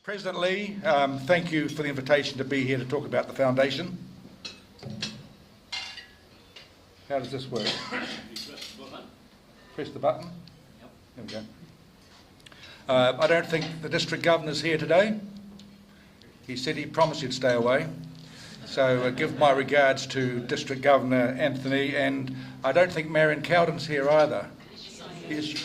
President Lee, thank you for the invitation to be here to talk about the foundation. How does this work? Press the button. Yep. There we go. I don't think the district governor's here today. He said he promised he'd stay away. So give my regards to District Governor Anthony, and I don't think Marion Cowden's here either.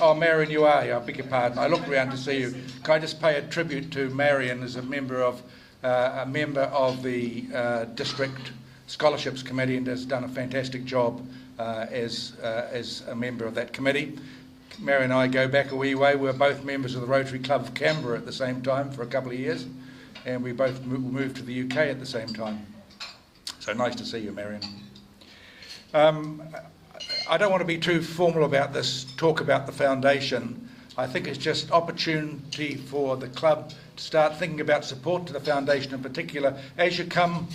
Oh, Marion, you are here. I beg your pardon. I looked around to see you. Can I just pay a tribute to Marion as a member of the District Scholarships Committee, and has done a fantastic job as a member of that committee. Marion and I go back a wee way. We were both members of the Rotary Club of Canberra at the same time for a couple of years, and we both moved to the UK at the same time. So nice to see you, Marion. I don't want to be too formal about this talk about the foundation. I think it's just opportunity for the club to start thinking about support to the foundation in particular as you come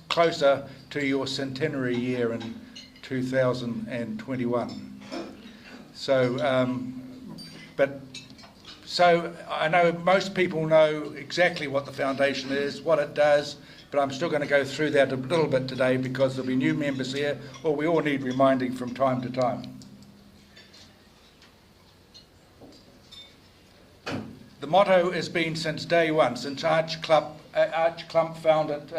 closer to your centenary year in 2021. So I know most people know exactly what the foundation is, what it does, but I'm still going to go through that a little bit today because there'll be new members here, or we all need reminding from time to time. The motto has been since day one, since Arch Klump found it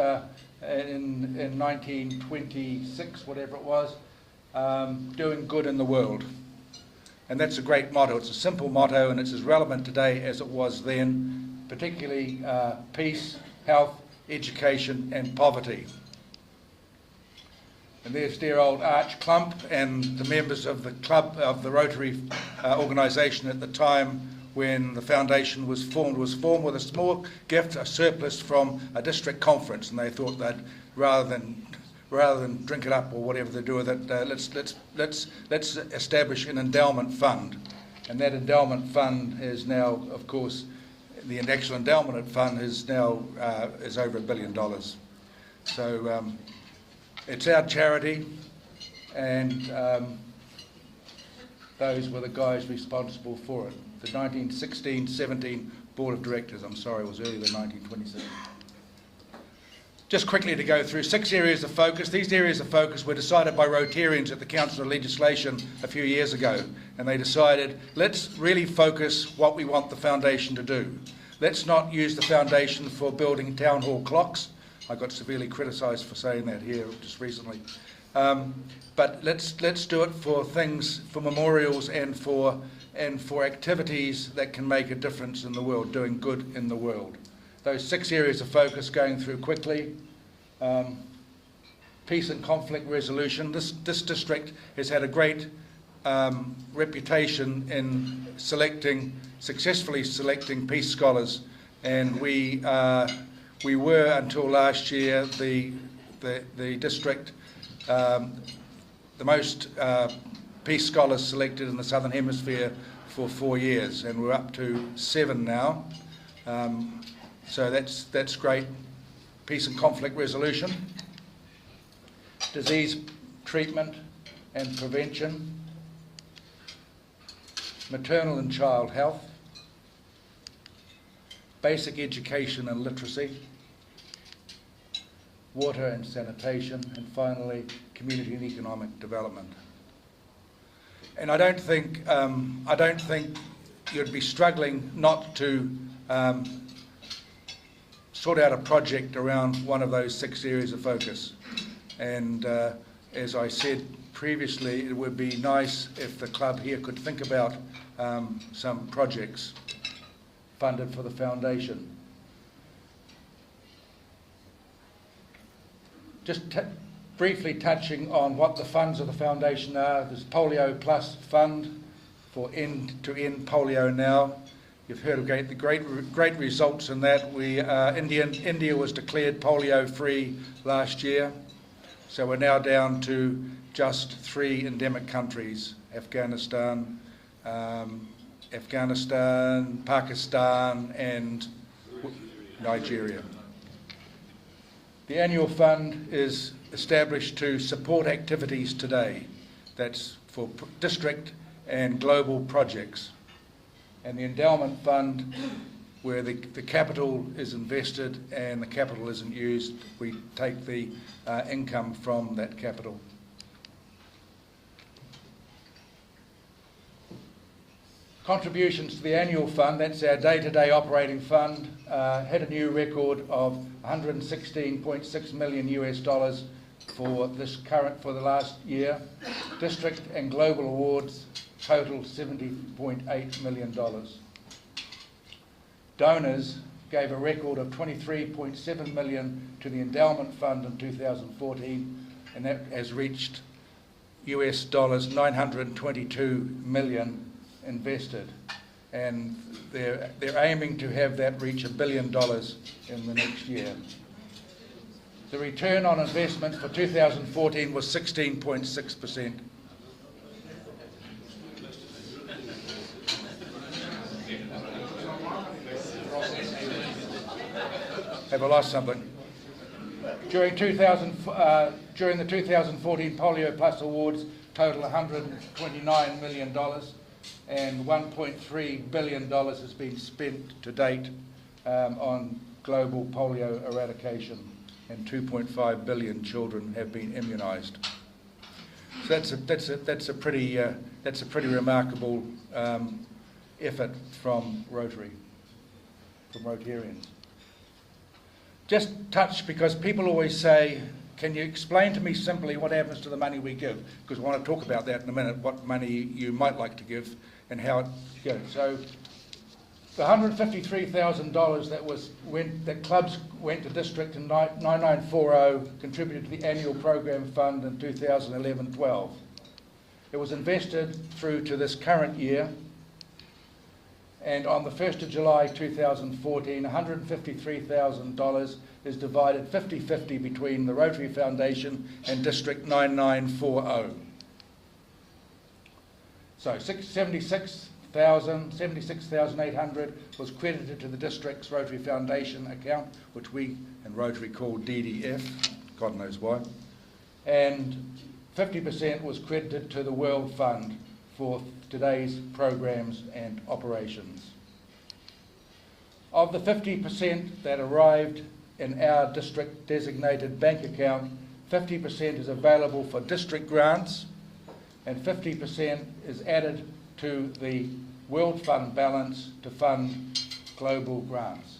in 1926, whatever it was, doing good in the world. And that's a great motto. It's a simple motto, and it's as relevant today as it was then, particularly peace, health, education and poverty. And there's dear old Arch Klump and the members of the club of the Rotary organisation at the time when the foundation was formed with a small gift, a surplus from a district conference, and they thought that rather than drink it up or whatever they do with it, let's establish an endowment fund. And that endowment fund is now, of course, the actual endowment fund is now is over $1 billion. So it's our charity, and those were the guys responsible for it. The 1916-17 Board of Directors, I'm sorry, it was earlier than 1927. Just quickly to go through 6 areas of focus. These areas of focus were decided by Rotarians at the Council of Legislation a few years ago, and they decided, let's really focus what we want the foundation to do. Let's not use the foundation for building town hall clocks. I got severely criticised for saying that here just recently. But let's do it for things, for memorials and for activities that can make a difference in the world, doing good in the world. Those 6 areas of focus, going through quickly. Peace and conflict resolution. This district has had a great reputation in successfully selecting peace scholars, and we were until last year the district the most peace scholars selected in the Southern Hemisphere for 4 years, and we're up to 7 now. So that's great. Peace and conflict resolution, disease treatment and prevention, maternal and child health, basic education and literacy, water and sanitation, and finally community and economic development. And I don't think you'd be struggling not to sort out a project around one of those 6 areas of focus. And as I said previously, it would be nice if the club here could think about some projects funded for the foundation. Just briefly touching on what the funds of the foundation are. There's Polio Plus Fund to end polio now. You've heard of the great results in that. India was declared polio-free last year, so we're now down to just 3 endemic countries: Afghanistan, Pakistan, and Nigeria. The annual fund is established to support activities today. That's for district and global projects. And the endowment fund where the capital is invested and the capital isn't used. We take the income from that capital. Contributions to the annual fund, that's our day-to-day operating fund, hit a new record of $116.6 million US for the last year. District and global awards total $70.8 million. Donors gave a record of $23.7 million to the endowment fund in 2014, and that has reached US dollars 922 million invested, and they're aiming to have that reach $1 billion in the next year. The return on investment for 2014 was 16.6%. Have I lost something? During the 2014 Polio Plus Awards, total $129 million, and $1.3 billion has been spent to date on global polio eradication, and 2.5 billion children have been immunised. So that's a pretty remarkable effort from Rotary, from Rotarians. Just touch, because people always say, can you explain to me simply what happens to the money we give? Because I want to talk about that in a minute, what money you might like to give and how it goes. So the $153,000 that clubs went to district in 9940 contributed to the annual program fund in 2011-12. It was invested through to this current year, and on the 1st of July 2014, $153,000 is divided 50-50 between the Rotary Foundation and District 9940. So $76,800 was credited to the district's Rotary Foundation account, which we in Rotary call DDF, God knows why, and 50% was credited to the World Fund for today's programs and operations. Of the 50% that arrived in our district designated bank account, 50% is available for district grants, and 50% is added to the World Fund balance to fund global grants.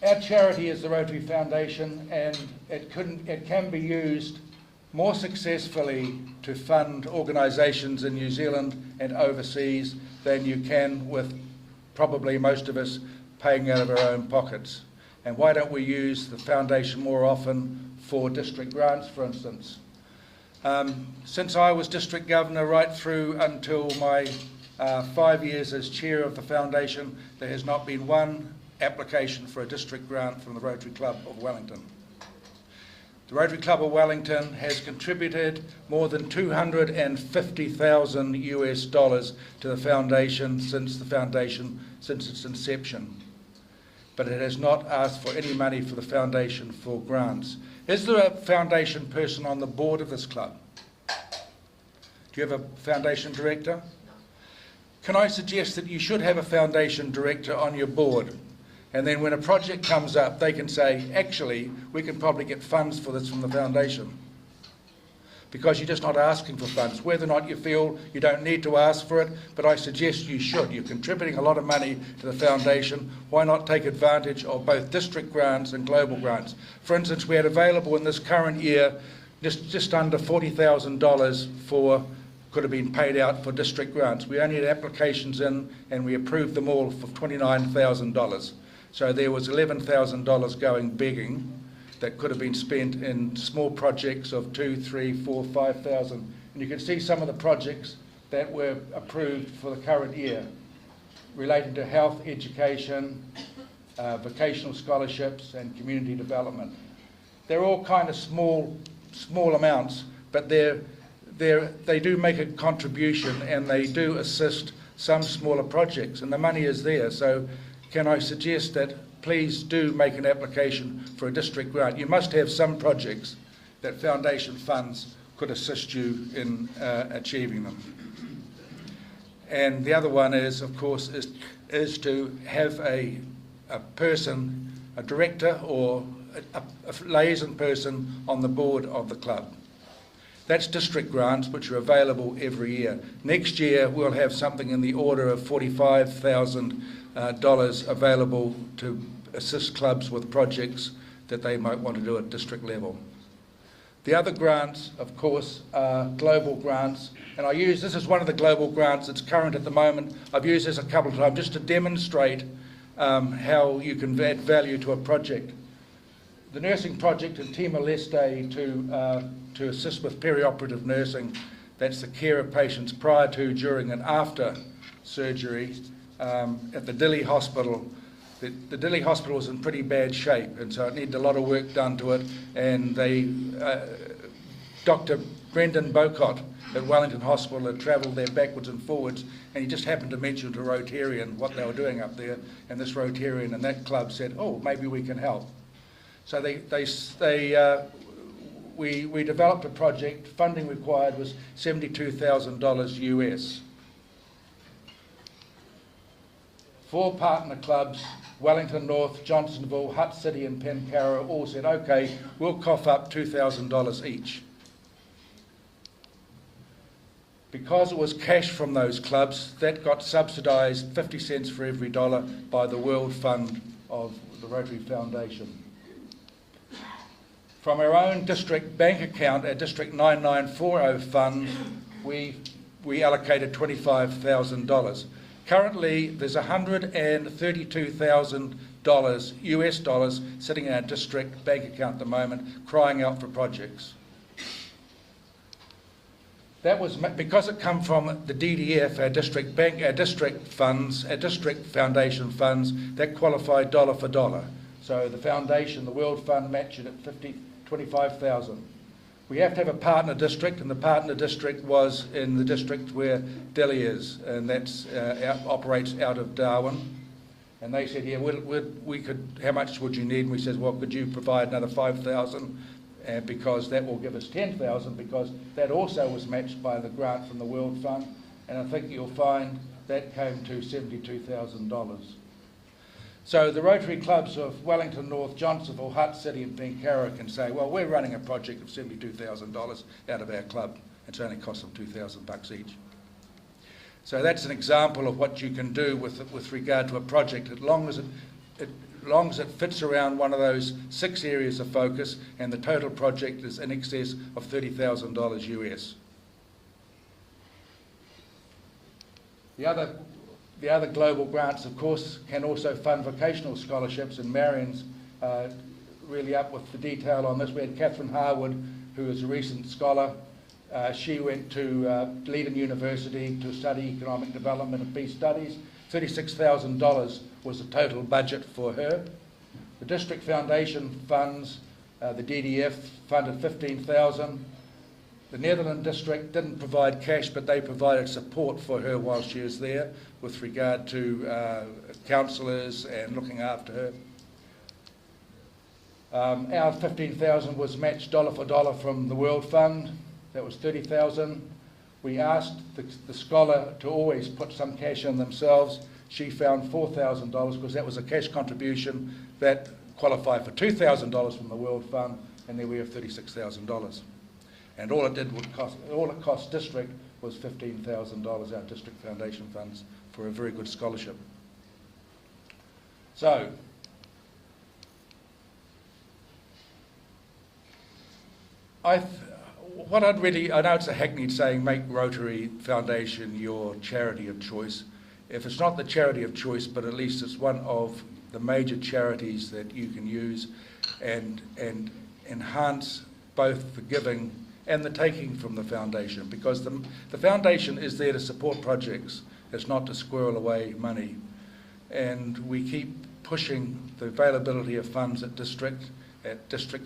Our charity is the Rotary Foundation, and it can be used more successfully to fund organisations in New Zealand and overseas than you can with probably most of us paying out of our own pockets. And why don't we use the foundation more often for district grants, for instance? Since I was district governor right through until my 5 years as chair of the foundation, there has not been one application for a district grant from the Rotary Club of Wellington. The Rotary Club of Wellington has contributed more than $250,000 US to the foundation since its inception, but it has not asked for any money for the foundation for grants. Is there a foundation person on the board of this club? Do you have a foundation director? Can I suggest that you should have a foundation director on your board? And then when a project comes up, they can say, actually, we can probably get funds for this from the foundation. Because you're just not asking for funds. Whether or not you feel you don't need to ask for it, but I suggest you should. You're contributing a lot of money to the foundation. Why not take advantage of both district grants and global grants? For instance, we had available in this current year just under $40,000 could have been paid out for district grants. We only had applications in, and we approved them all for $29,000. So there was $11,000 going begging that could have been spent in small projects of $2,000, $3,000, $4,000, $5,000. And you can see some of the projects that were approved for the current year relating to health, education, vocational scholarships and community development. They're all kind of small amounts, but they do make a contribution, and they do assist some smaller projects, and the money is there. So can I suggest that please do make an application for a district grant? You must have some projects that foundation funds could assist you in achieving them. And the other one is, of course, is to have a person, a director or a liaison person on the board of the club. That's district grants, which are available every year. Next year, we'll have something in the order of $45,000 available to assist clubs with projects that they might want to do at district level. The other grants, of course, are global grants, and this is one of the global grants that's current at the moment. I've used this a couple of times just to demonstrate how you can add value to a project. The nursing project in Timor-Leste to assist with perioperative nursing, that's the care of patients prior to, during and after surgery at the Dili Hospital. The Dili Hospital was in pretty bad shape, and so it needed a lot of work done to it, and Dr. Brendan Bocott at Wellington Hospital had travelled there backwards and forwards, and he just happened to mention to Rotarian what they were doing up there, and this Rotarian and that club said, oh, maybe we can help. So we developed a project. Funding required was $72,000 US. 4 partner clubs, Wellington North, Johnsonville, Hutt City and Pencarrow, all said, okay, we'll cough up $2,000 each. Because it was cash from those clubs, that got subsidised 50 cents for every dollar by the World Fund of the Rotary Foundation. From our own district bank account, our District 9940 fund, we allocated $25,000. Currently, there's $132,000 US dollars sitting in our district bank account at the moment, crying out for projects. That was because it come from the DDF, our district bank, our district funds, our district foundation funds, that qualified dollar for dollar. So the foundation, the World Fund, matched it at $25,000. We have to have a partner district, and the partner district was in the district where Delhi is, and that's operates out of Darwin. And they said, yeah, we could. How much would you need? And we said, well, could you provide another $5,000? Because that will give us $10,000, because that also was matched by the grant from the World Fund, and I think you'll find that came to $72,000. So the Rotary clubs of Wellington North, Johnsonville, Hutt City and Pencarrow can say, well, we're running a project of $72,000 out of our club. It's only cost them $2,000 each. So that's an example of what you can do with regard to a project, as long as it fits around one of those 6 areas of focus and the total project is in excess of $30,000 US. The other global grants, of course, can also fund vocational scholarships, and Marion's really up with the detail on this. We had Catherine Harwood, who is a recent scholar. She went to Leiden University to study economic development and peace studies. $36,000 was the total budget for her. The district foundation funds, the DDF funded $15,000. The Netherlands district didn't provide cash, but they provided support for her while she was there with regard to counsellors and looking after her. Our $15,000 was matched dollar for dollar from the World Fund. That was $30,000. We asked the scholar to always put some cash in themselves. She found $4,000 because that was a cash contribution that qualified for $2,000 from the World Fund, and then we have $36,000. And all it cost district was $15,000, our district foundation funds, for a very good scholarship. So, I know it's a hackneyed saying, make Rotary Foundation your charity of choice. If it's not the charity of choice, but at least it's one of the major charities that you can use and enhance both the giving and the taking from the foundation, because the foundation is there to support projects. It's not to squirrel away money. And we keep pushing the availability of funds at district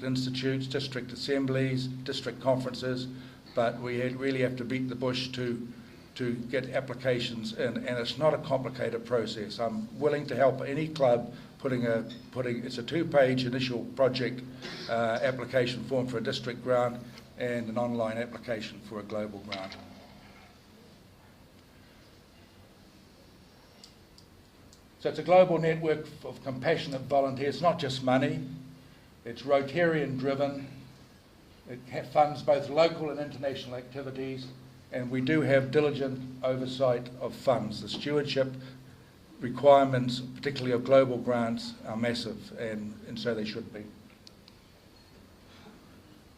institutes, district assemblies, district conferences, but we really have to beat the bush to get applications in, and it's not a complicated process. I'm willing to help any club it's a 2-page initial project application form for a district grant, and an online application for a global grant. So it's a global network of compassionate volunteers, not just money. It's Rotarian driven. It funds both local and international activities, and we do have diligent oversight of funds. The stewardship requirements, particularly of global grants, are massive, and so they should be.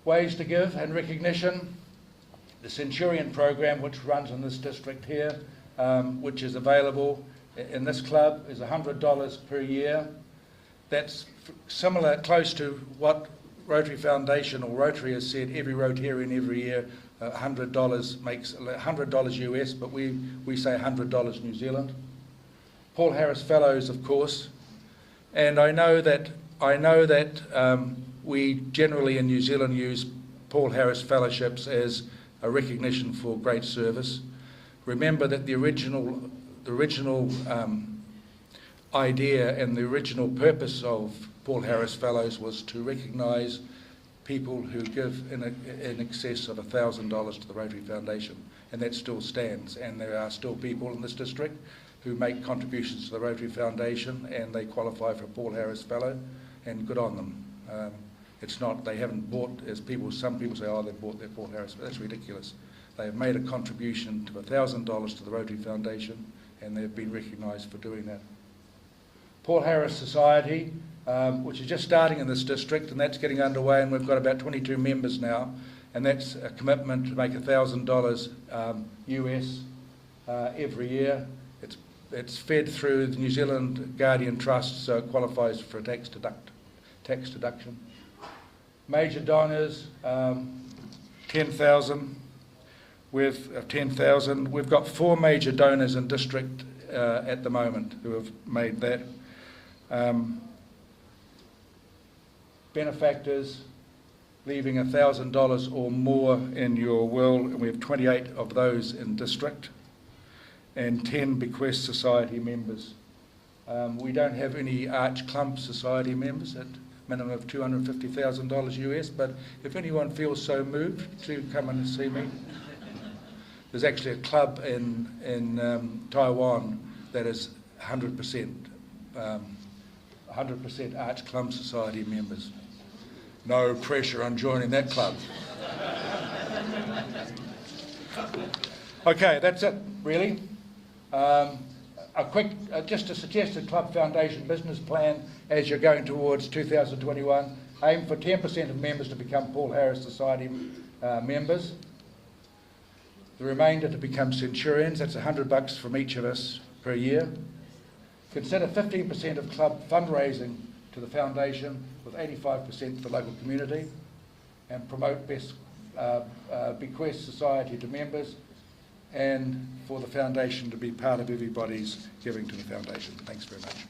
Ways to give and recognition. The Centurion program, which runs in this district here, which is available in this club, is $100 per year. That's similar, close to what Rotary Foundation or Rotary has said. Every Rotarian every year, $100 makes $100 US, but we say $100 New Zealand. Paul Harris Fellows, of course, and I know that we generally in New Zealand use Paul Harris Fellowships as a recognition for great service. Remember that the original idea and the original purpose of Paul Harris Fellows was to recognise people who give in excess of $1,000 to the Rotary Foundation, and that still stands. And there are still people in this district who make contributions to the Rotary Foundation, and they qualify for a Paul Harris Fellow, and good on them. It's not, they haven't bought, as some people say, oh, they've bought their Paul Harris, but that's ridiculous. They have made a contribution to $1,000 to the Rotary Foundation, and they've been recognised for doing that. Paul Harris Society, which is just starting in this district, and that's getting underway, and we've got about 22 members now, and that's a commitment to make $1,000 US every year. It's fed through the New Zealand Guardian Trust, so it qualifies for a tax deduction. Major donors, 10,000. With 10,000, we've got 4 major donors in district at the moment who have made that. Benefactors leaving $1,000 or more in your will, and we have 28 of those in district, and 10 Bequest Society members. We don't have any Arch Clump Society members at minimum of $250,000 US, but if anyone feels so moved, to come and see me. There's actually a club in Taiwan that is 100% Arch Clump Society members. No pressure on joining that club. Okay, that's it, really. A quick, just a suggested Club Foundation business plan as you're going towards 2021. Aim for 10% of members to become Paul Harris Society members. The remainder to become Centurions. That's $100 from each of us per year. Consider 15% of club fundraising to the foundation, with 85% to the local community, and promote best bequest society to members, and for the foundation to be part of everybody's giving to the foundation. Thanks very much.